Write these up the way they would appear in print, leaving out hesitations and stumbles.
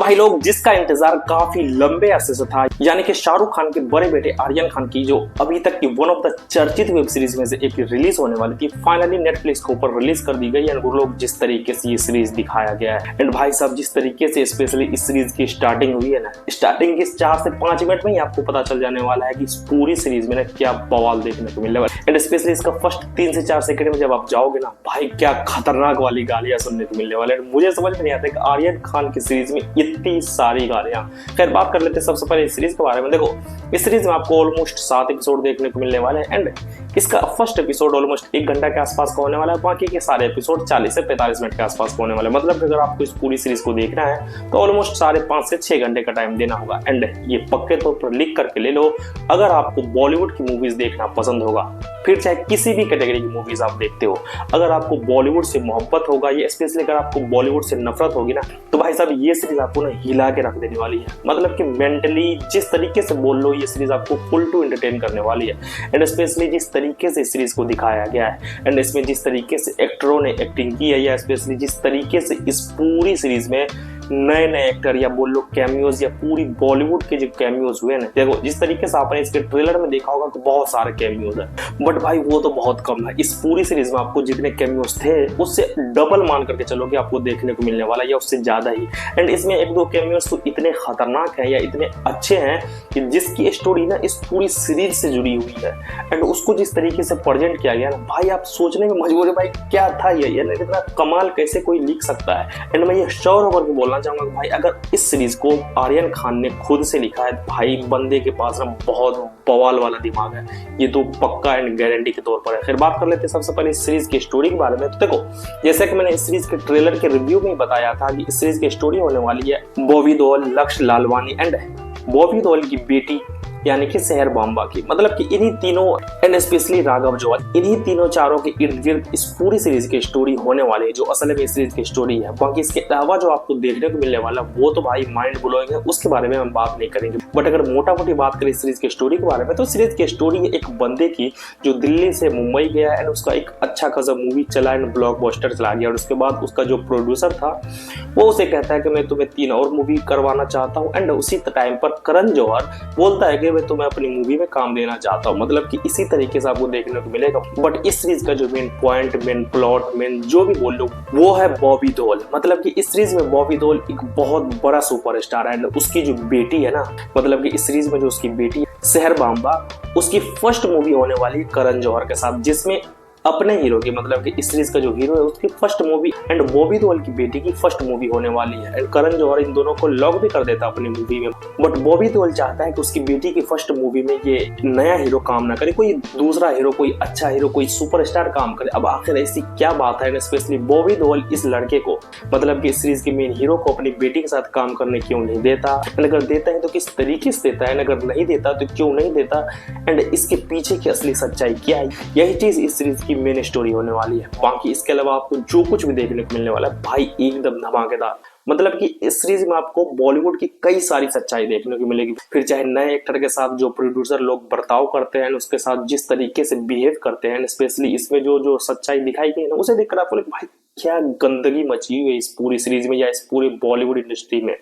भाई लोग जिसका इंतजार काफी लंबे अरसे से था, यानी कि शाहरुख खान के बड़े बेटे आर्यन खान की जो अभी तक की वन ऑफ द चर्चित वेब सीरीज में से एक रिलीज होने वाली थी, फाइनली नेटफ्लिक्स के ऊपर रिलीज कर दी गई। एंड वो लोग जिस तरीके से ये सीरीज दिखाया गया है, एंड भाई साहब जिस तरीके से स्पेशली इस सीरीज की स्टार्टिंग हुई है ना, स्टार्टिंग के 4 से 5 मिनट में ही आपको पता चल जाने वाला है कि इस पूरी सीरीज में ना क्या बवाल देखने को मिलने वाला है। एंड स्पेशली इसका फर्स्ट 3 से 4 सेकंड में जब आप जाओगे ना, भाई क्या खतरनाक वाली गालियां सुनने को मिलने वाले हैं। मुझे समझ में नहीं आता कि आर्यन खान की सीरीज में इतनी सारी गालियां। खैर बात कर लेते हैं सबसे पहले इस सीरीज के बारे में। देखो इस सीरीज में आपको ऑलमोस्ट 7 एपिसोड देखने को मिलने वाले हैं। एंड इसका फर्स्ट एपिसोड ऑलमोस्ट 1 घंटा के आसपास का होने वाला है, बाकी के सारे एपिसोड 40 से 45 मिनट के आसपास का होने वाले हैं। मतलब अगर आपको इस पूरी सीरीज को देखना है तो ऑलमोस्ट 5.5 से 6 घंटे का टाइम देना होगा। एंड ये पक्के तौर पर लिख करके ले लो, अगर आपको बॉलीवुड की मूवीज देखना पसंद होगा, फिर चाहे किसी भी कैटेगरी की मूवीज आप देखते हो, अगर आपको बॉलीवुड से मोहब्बत होगा, ये स्पेशली अगर आपको बॉलीवुड से नफरत होगी ना, तो भाई साहब ये सीरीज आपको ना हिला के रख देने वाली है। मतलब कि मेंटली जिस तरीके से बोल लो, ये सीरीज आपको फुल टू एंटरटेन करने वाली है। एंड स्पेशली जिस तरीके से इस सीरीज को दिखाया गया है, एंड इसमें जिस तरीके से एक्टरों ने एक्टिंग की है, या स्पेशली जिस तरीके से इस पूरी सीरीज में नए नए एक्टर या बोल लो कैमियोज या पूरी बॉलीवुड के जो कैमियोज हुए ना, देखो जिस तरीके से आपने इसके ट्रेलर में देखा होगा कि बहुत सारे कैमियोज है, बट भाई वो तो बहुत कम है। इस पूरी सीरीज में आपको जितने कैमियोज थे उससे डबल मान करके चलो कि आपको देखने को मिलने वाला, या उससे ज्यादा ही। एंड इसमें 1-2 कैमियोज तो इतने खतरनाक है या इतने अच्छे हैं कि जिसकी स्टोरी ना इस पूरी सीरीज से जुड़ी हुई है, एंड उसको जिस तरीके से प्रेजेंट किया गया ना, भाई आप सोचने में मजबूर है भाई क्या था ये, इतना कमाल कैसे कोई लिख सकता है। एंड मैं ये श्योर होकर के बोलना चाहूंगा कि भाई अगर इस सीरीज को आर्यन खान ने खुद से लिखा है, भाई बंदे के पास ना बहुत बवाल वाला दिमाग है, ये तो पक्का एंड गारंटी के तौर पर है। फिर बात कर लेते हैं सबसे पहले इस सीरीज की स्टोरी के बारे में। तो देखो जैसे कि मैंने इस सीरीज के ट्रेलर के रिव्यू में बताया था कि इस सीरीज की स्टोरी होने वाली है बॉबी देओल, लक्ष्य लालवानी एंड बॉबी देओल की बेटी यानी कि सहर बाम्बा की। मतलब कि इन्हीं तीनों एंड स्पेशली राघव जोहर, इन्हीं तीनों चारों के इर्द गिर्द इस पूरी सीरीज की स्टोरी होने वाली है, जो असल में इस सीरीज की स्टोरी है। बाकी इसके अलावा जो आपको देखने को मिलने वाला वो तो भाई माइंड ब्लोइंग है, उसके बारे में हम बात नहीं करेंगे। बट अगर मोटा मोटी बात करें इस सीरीज की स्टोरी के बारे में, तो सीरीज की स्टोरी है एक बंदे की जो दिल्ली से मुंबई गया एंड उसका एक अच्छा खासा मूवी चला एंड ब्लॉकबस्टर चला गया। और उसके बाद उसका जो प्रोड्यूसर था वो उसे कहता है कि मैं तुम्हें 3 और मूवी करवाना चाहता हूँ। एंड उसी टाइम पर करण जौहर बोलता है कि मैं तुम्हें अपनी मूवी में काम देना चाहता हूँ। मतलब कि इसी तरीके से आपको देखने को मिलेगा। बट इस सीरीज का जो main point, main plot, main जो भी बोल लो, वो है बॉबी देओल। मतलब कि इस सीरीज में बॉबी देओल एक बहुत बड़ा सुपरस्टार है। एंड उसकी जो बेटी है ना, मतलब कि इस सीरीज में जो उसकी बेटी है सहर बाम्बा, उसकी फर्स्ट मूवी होने वाली है करण जौहर के साथ, जिसमें अपने हीरो की, मतलब कि इस सीरीज का जो हीरो है उसकी first movie and Bobby Deol की बेटी की फर्स्ट मूवी होने वाली है। एंड करण जौहर इन दोनों को लॉक भी कर देता अपनी मूवी में। बट बॉबी देओल चाहता है कि उसकी बेटी की फर्स्ट मूवी में ये नया हीरो काम ना करे, कोई दूसरा हीरो, कोई अच्छा हीरो, कोई सुपरस्टार काम करे। अब आखिर ऐसी क्या बात है, स्पेशली बॉबी देओल इस लड़के को, मतलब कि इस सीरीज के मेन हीरो को अपनी बेटी के साथ काम करने क्यों नहीं देता, अगर देता है तो किस तरीके से देता है, अगर नहीं देता तो क्यों नहीं देता, एंड इसके पीछे की असली सच्चाई क्या है, यही चीज इस सीरीज की मेन स्टोरी होने वाली है। बाकी इसके अलावा आपको जो कुछ भी देखने को मिलने वाला है भाई एकदम धमाकेदार। मतलब कि इस सीरीज में आपको बॉलीवुड की कई सारी सच्चाई देखने को मिलेगी। फिर चाहे नए एक्टर के साथ जो प्रोड्यूसर लोग बर्ताव करते हैं, उसके साथ जिस तरीके से बिहेव करते हैं, स्पेशली इसमें जो सच्चाई दिखाई गई है उसे देखकर आपको लगे भाई क्या गंदगी मची हुई है इस पूरी सीरीज में, या इस पूरी बॉलीवुड इंडस्ट्री में,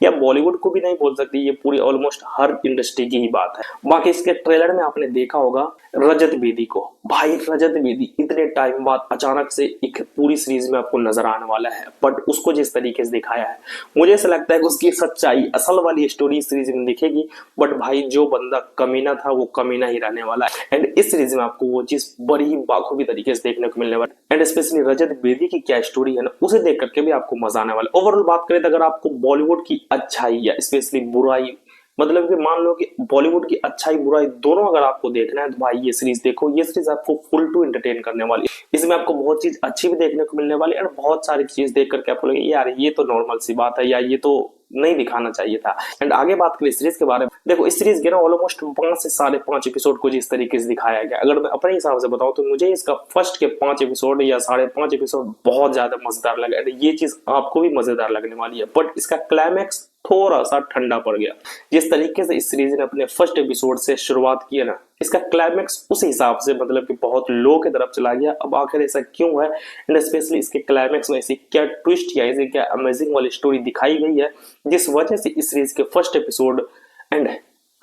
या बॉलीवुड को भी नहीं बोल सकती, ये पूरी ऑलमोस्ट हर इंडस्ट्री की ही बात है। बाकी इसके ट्रेलर में आपने देखा होगा रजत बेदी को, भाई रजत बेदी इतने टाइम बाद अचानक से एक पूरी सीरीज में आपको नजर आने वाला है। बट उसको जिस तरीके से दिखाया है, मुझे ऐसा लगता है कि उसकी सच्चाई, असल वाली स्टोरी इस सीरीज में दिखेगी। बट भाई जो बंदा कमीना था वो कमीना ही रहने वाला है। एंड इस सीरीज में आपको वो चीज बड़ी ही बाखूबी तरीके से देखने को मिलने वाला है। एंड स्पेशली रजत बेदी की क्या स्टोरी है ना, उसे देख करके भी आपको मजा आने वाला है। ओवरऑल बात करें तो अगर आपको बॉलीवुड की अच्छाई या स्पेशली बुराई, मतलब कि मान लो कि बॉलीवुड की अच्छाई बुराई दोनों अगर आपको देखना है तो भाई ये सीरीज देखो। ये सीरीज आपको फुल टू एंटरटेन करने वाली है। इसमें आपको बहुत चीज अच्छी भी देखने को मिलने वाली है, और बहुत सारी चीज देख करके आपको लगे यार ये तो नॉर्मल सी बात है, या ये तो नहीं दिखाना चाहिए था। एंड आगे बात करें सीरीज के बारे में, देखो इस सीरीज के ना ऑलमोस्ट 5 से 5.5 एपिसोड को जिस तरीके से दिखाया गया, अगर मैं अपने हिसाब से बताऊं तो मुझे इसका फर्स्ट के 5 एपिसोड या 5.5 एपिसोड बहुत ज्यादा मजेदार लगा। ये चीज आपको भी मजेदार लगने वाली है। बट इसका क्लाइमैक्स थोड़ा सा ठंडा पड़ गया। जिस तरीके से इस सीरीज ने अपने फर्स्ट एपिसोड से शुरुआत की है ना, इसका क्लाइमेक्स उस हिसाब से मतलब कि बहुत लो की तरफ चला गया। अब आखिर ऐसा क्यों है, एंड स्पेशली इसके क्लाइमेक्स में ऐसी क्या ट्विस्ट या ऐसी क्या अमेजिंग वाली स्टोरी दिखाई गई है जिस वजह से इस सीरीज के फर्स्ट एपिसोड एंड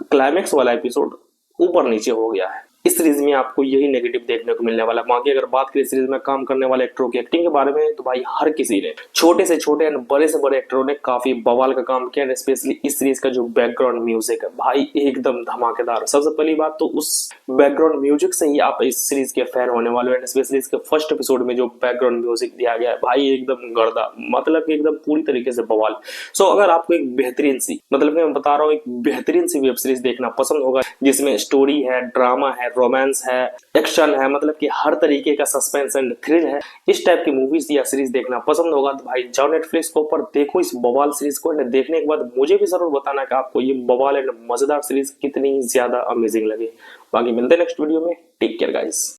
क्लाइमेक्स वाला एपिसोड ऊपर नीचे हो गया है। इस सीरीज में आपको यही नेगेटिव देखने को मिलने वाला है। बाकी अगर बात करें सीरीज में काम करने वाले एक्टरों की एक्टिंग के बारे में, तो भाई हर किसी ने, छोटे से छोटे एंड बड़े से बड़े एक्टरों ने काफी बवाल का काम किया। स्पेशली इस सीरीज का जो बैकग्राउंड म्यूजिक है भाई एकदम धमाकेदार। सबसे पहली बात तो उस बैकग्राउंड म्यूजिक से ही आप इस सीरीज के फैन होने वाले हो। स्पेशली इसके फर्स्ट एपिसोड में जो बैकग्राउंड म्यूजिक दिया गया है भाई एकदम गर्दा, मतलब कि एकदम पूरी तरीके से बवाल। सो अगर आपको एक बेहतरीन सी, मतलब मैं बता रहा हूँ, एक बेहतरीन सी वेब सीरीज देखना पसंद होगा जिसमें स्टोरी है, ड्रामा है, रोमांस है, एक्शन है, मतलब कि हर तरीके का सस्पेंस एंड थ्रिल है, इस टाइप की मूवीज या सीरीज देखना पसंद होगा तो भाई जाओ नेटफ्लिक्स के ऊपर देखो इस बवाल सीरीज को। देखने के बाद मुझे भी जरूर बताना कि आपको ये बवाल एंड मजेदार सीरीज कितनी ज्यादा अमेजिंग लगे। बाकी मिलते हैं नेक्स्ट वीडियो में। Take care guys.